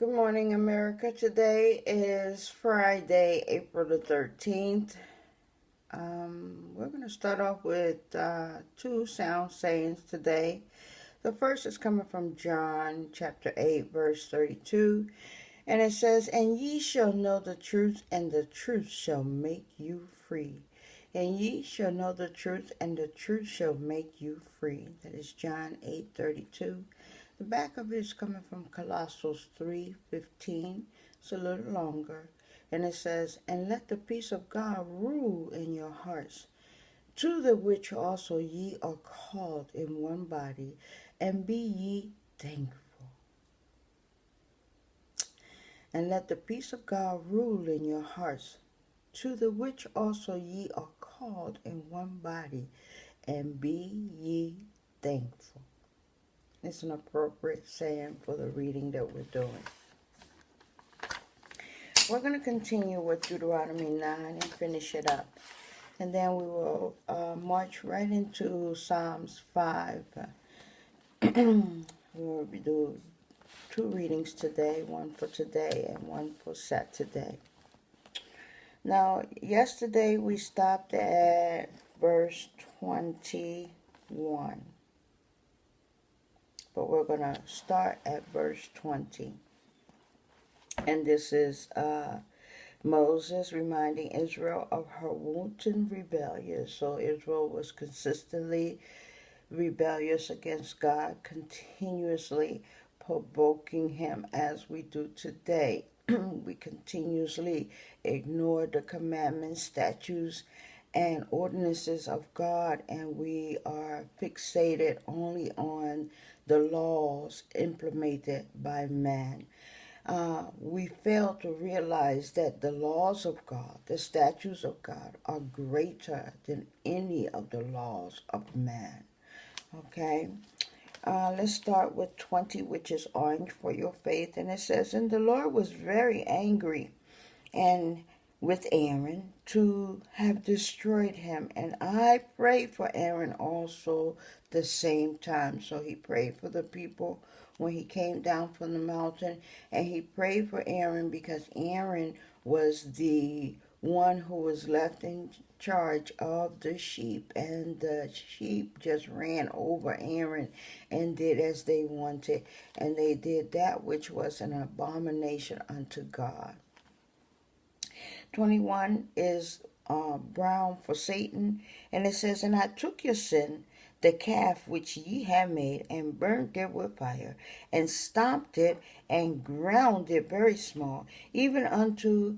Good morning, America. Today is Friday, April the 13th. We're going to start off with two sound sayings today. The first is coming from John chapter 8, verse 32. And it says, "And ye shall know the truth, and the truth shall make you free. And ye shall know the truth, and the truth shall make you free." That is John 8:32. The back of it is coming from Colossians 3:15. It's a little longer. And it says, "And let the peace of God rule in your hearts, to the which also ye are called in one body, and be ye thankful." And let the peace of God rule in your hearts, to the which also ye are called in one body, and be ye thankful. It's an appropriate saying for the reading that we're doing. We're going to continue with Deuteronomy 9 and finish it up. And then we will march right into Psalms 5. We'll do two readings today, one for today and one for Saturday. Now, yesterday we stopped at verse 21. But we're going to start at verse 20. And this is Moses reminding Israel of her Walton rebellious. So Israel was consistently rebellious against God, continuously provoking him as we do today. We continuously ignore the commandments, statutes, and ordinances of God, and we are fixated only on the laws implemented by man. We fail to realize that the laws of God, the statutes of God, are greater than any of the laws of man. Okay? Let's start with 20, which is orange for your faith. And it says, "And the Lord was very angry and with Aaron to have destroyed him. And I prayed for Aaron also the same time." So he prayed for the people when he came down from the mountain. And he prayed for Aaron because Aaron was the one who was left in charge of the sheep. And the sheep just ran over Aaron and did as they wanted. And they did that which was an abomination unto God. 21 is brown for Satan. And it says, "And I took your sin, the calf which ye have made, and burnt it with fire, and stomped it, and ground it very small, even until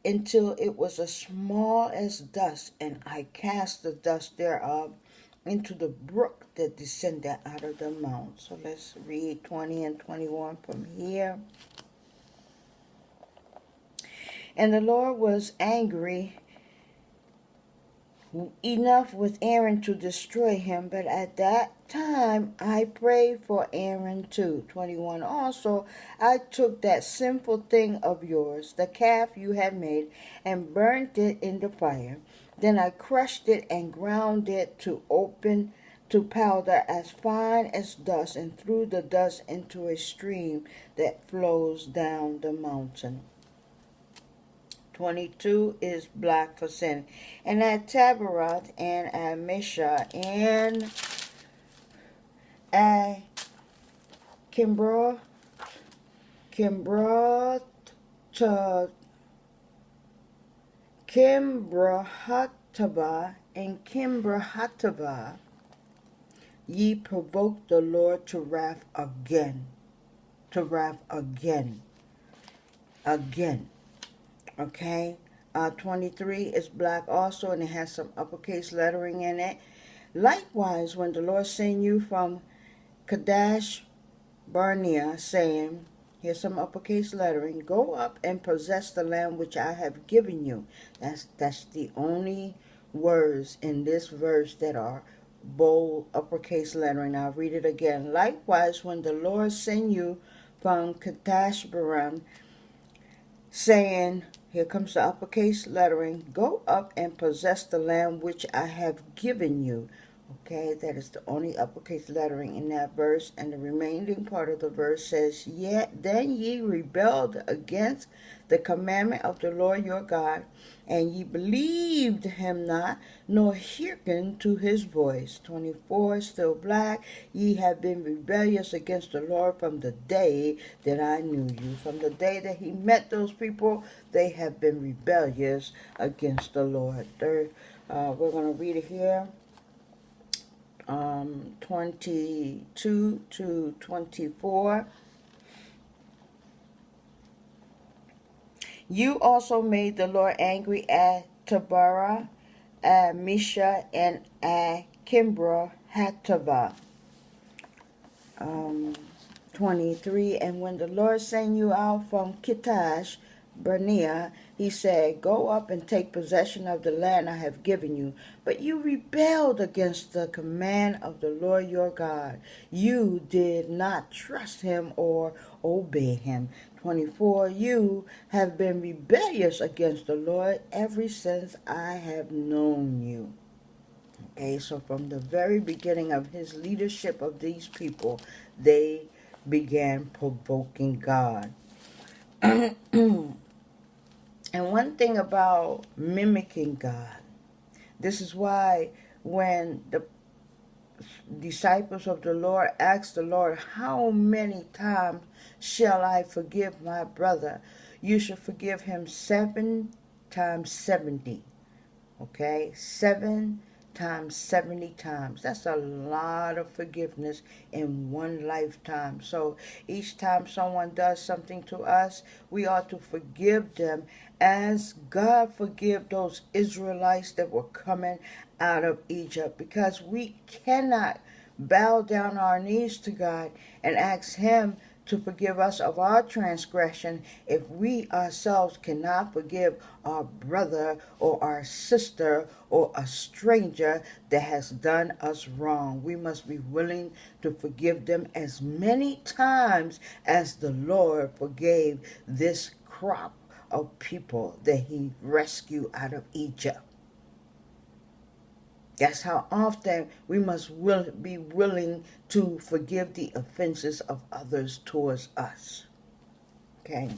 it was as small as dust. And I cast the dust thereof into the brook that descended out of the mount." So let's read 20 and 21 from here. "And the Lord was angry enough with Aaron to destroy him, but at that time I prayed for Aaron too." 21, "Also I took that sinful thing of yours, the calf you had made, and burnt it in the fire. Then I crushed it and ground it to powder as fine as dust, and threw the dust into a stream that flows down the mountain." 22 is black for sin. "And at Tabaroth, and at Meshah, and at Kimbrahataba, and Kimbrahataba, ye provoked the Lord to wrath again. Again. Okay, 23 is black also, and it has some uppercase lettering in it. "Likewise, when the Lord sent you from Kadesh Barnea, saying," here's some uppercase lettering, "Go up and possess the land which I have given you." That's the only words in this verse that are bold uppercase lettering. I'll read it again. "Likewise, when the Lord sent you from Kadesh Burum, saying," here comes the uppercase lettering, "Go up and possess the land which I have given you." Okay, that is the only uppercase lettering in that verse. And the remaining part of the verse says, "Yet then ye rebelled against the commandment of the Lord your God, and ye believed him not, nor hearkened to his voice." 24, still black. "Ye have been rebellious against the Lord from the day that I knew you." From the day that he met those people, they have been rebellious against the Lord. We're going to read it here. 22 to 24. "You also made the Lord angry at Taberah, at Misha, and at Kimbra Hatava." 23. "And when the Lord sent you out from Kitash Barnea, he said, Go up and take possession of the land I have given you. But you rebelled against the command of the Lord your God. You did not trust him or obey him." 24. "You have been rebellious against the Lord ever since I have known you." Okay, so from the very beginning of his leadership of these people, they began provoking God. And one thing about mimicking God, this is why when the disciples of the Lord asked the Lord, "How many times shall I forgive my brother?" "You should forgive him 7 times 70. Okay, 7 times 70 times. That's a lot of forgiveness in one lifetime. So each time someone does something to us, we ought to forgive them as God forgave those Israelites that were coming out of Egypt, because we cannot bow down our knees to God and ask him to forgive us of our transgression if we ourselves cannot forgive our brother or our sister or a stranger that has done us wrong. We must be willing to forgive them as many times as the Lord forgave this crop of people that he rescued out of Egypt. That's how often we must be willing to forgive the offenses of others towards us. Okay,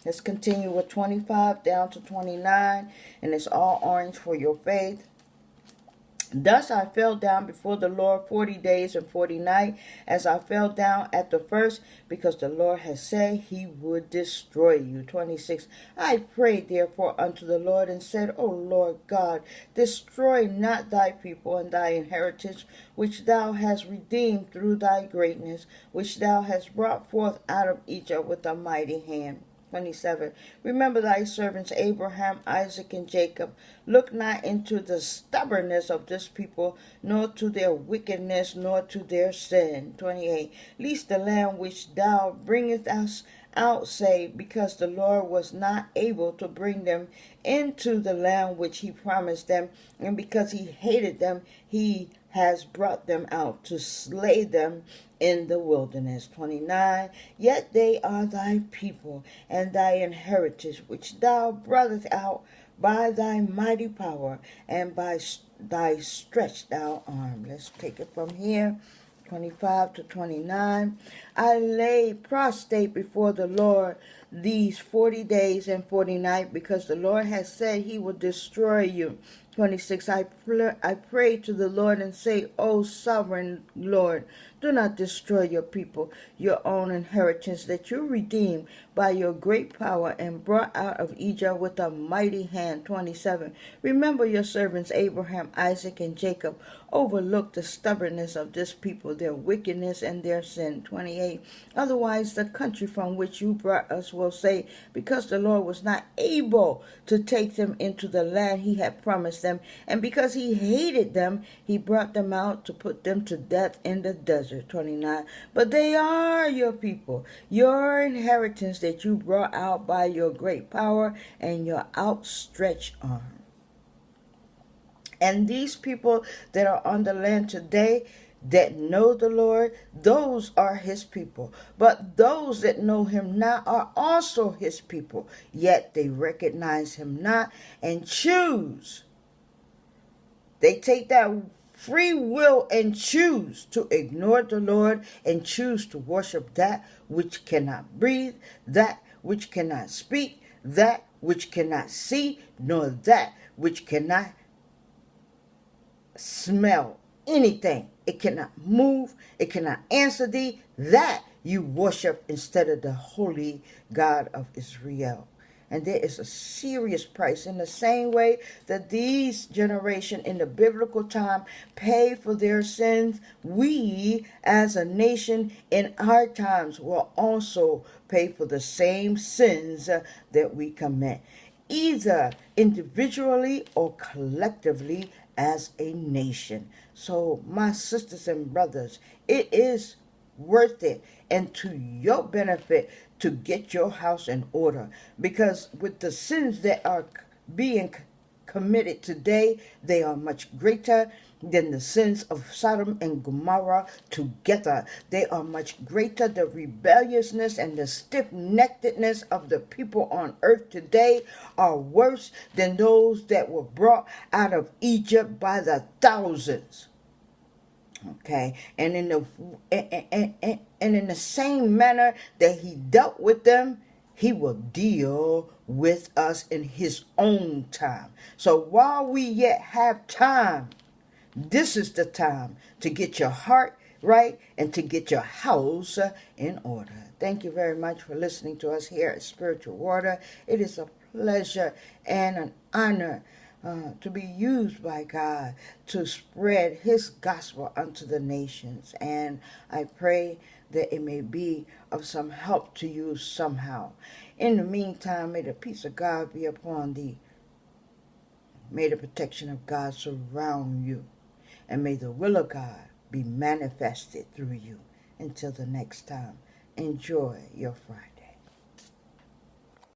let's continue with 25 down to 29, and it's all orange for your faith. "Thus I fell down before the Lord 40 days and 40 nights, as I fell down at the first, because the Lord has said he would destroy you." 26. "I prayed therefore unto the Lord and said, O Lord God, destroy not thy people and thy inheritance, which thou hast redeemed through thy greatness, which thou hast brought forth out of Egypt with a mighty hand." 27. "Remember thy servants Abraham, Isaac, and Jacob. Look not into the stubbornness of this people, nor to their wickedness, nor to their sin." 28. "Lest the land which thou bringest us out say, Because the Lord was not able to bring them into the land which he promised them, and because he hated them, he has brought them out to slay them in the wilderness." 29. "Yet they are thy people and thy inheritance, which thou broughtest out by thy mighty power and by thy stretched out arm." Let's take it from here. 25 to 29. "I lay prostrate before the Lord these 40 days and 40 nights, because the Lord has said he will destroy you." 26. I pray to the Lord and say, O sovereign Lord, do not destroy your people, your own inheritance, that you redeemed by your great power and brought out of Egypt with a mighty hand. 27. Remember your servants Abraham, Isaac, and Jacob. Overlook the stubbornness of this people, their wickedness and their sin. 28. Otherwise the country from which you brought us will say, Because the Lord was not able to take them into the land he had promised them, and because he hated them, he brought them out to put them to death in the desert. 29. But they are your people, your inheritance that you brought out by your great power and your outstretched arm. And these people that are on the land today that know the Lord, those are his people. But those that know him not are also his people, yet they recognize him not and choose. They take that free will and choose to ignore the Lord and choose to worship that which cannot breathe, that which cannot speak, that which cannot see, nor that which cannot smell anything. It cannot move. It cannot answer thee. That you worship instead of the holy God of Israel. And there is a serious price. In the same way that these generation in the biblical time pay for their sins, we as a nation in our times will also pay for the same sins that we commit, either individually or collectively as a nation. So, my sisters and brothers, it is worth it and to your benefit to get your house in order, because with the sins that are being committed today, they are much greater than the sins of Sodom and Gomorrah together. They are much greater. The rebelliousness and the stiff-neckedness of the people on earth today are worse than those that were brought out of Egypt by the thousands. Okay, and in the same manner that he dealt with them, he will deal with us in his own time. So while we yet have time, this is the time to get your heart right and to get your house in order. Thank you very much for listening to us here at Spiritual Water. It is a pleasure and an honor to be used by God to spread his gospel unto the nations. And I pray that it may be of some help to you somehow. In the meantime, may the peace of God be upon thee. May the protection of God surround you. And may the will of God be manifested through you. Until the next time, enjoy your Friday.